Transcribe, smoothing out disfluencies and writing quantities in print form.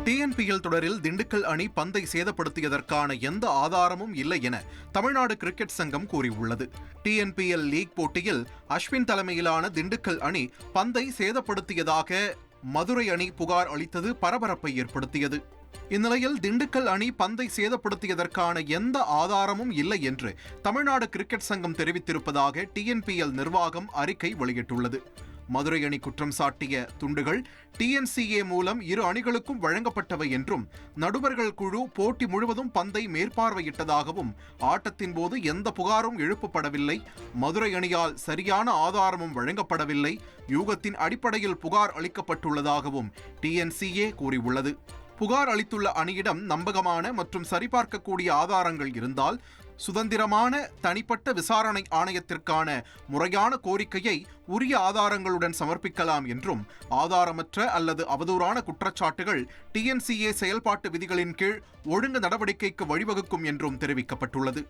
TNPL தொடரில் திண்டுக்கல் அணி பந்தை சேதப்படுத்தியதற்கான எந்த ஆதாரமும் இல்லை என தமிழ்நாடு கிரிக்கெட் சங்கம் கூறியுள்ளது. டிஎன்பிஎல் லீக் போட்டியில் அஸ்வின் தலைமையிலான திண்டுக்கல் அணி பந்தை சேதப்படுத்தியதாக மதுரை அணி புகார் அளித்தது பரபரப்பை ஏற்படுத்தியது. இந்நிலையில் திண்டுக்கல் அணி பந்தை சேதப்படுத்தியதற்கான எந்த ஆதாரமும் இல்லை என்று தமிழ்நாடு கிரிக்கெட் சங்கம் தெரிவித்திருப்பதாக டிஎன்பிஎல் நிர்வாகம் அறிக்கை வெளியிட்டுள்ளது. மதுரை அணி குற்றம் சாட்டிய துண்டுகள் டிஎன்சிஏ மூலம் இரு அணிகளுக்கும் வழங்கப்பட்டவை என்றும், நடுவர்கள் குழு போட்டி முழுவதும் பந்தை மேற்பார்வையிட்டதாகவும், ஆட்டத்தின் போது எந்த புகாரும் எழுப்பப்படவில்லை, மதுரை அணியால் சரியான ஆதாரமும் வழங்கப்படவில்லை, யூகத்தின் அடிப்படையில் புகார் அளிக்கப்பட்டுள்ளதாகவும் டிஎன்சிஏ கூறியுள்ளது. புகார் அளித்துள்ள அணியிடம் நம்பகமான மற்றும் சரிபார்க்கக்கூடிய ஆதாரங்கள் இருந்தால் சுதந்திரமான தனிப்பட்ட விசாரணை ஆணையத்திற்கான முறையான கோரிக்கையை உரிய ஆதாரங்களுடன் சமர்ப்பிக்கலாம் என்றும், ஆதாரமற்ற அல்லது அவதூறான குற்றச்சாட்டுகள் டிஎன்சிஏ செயல்பாட்டு விதிகளின் கீழ் ஒழுங்கு நடவடிக்கைக்கு வழிவகுக்கும் என்றும் தெரிவிக்கப்பட்டுள்ளது.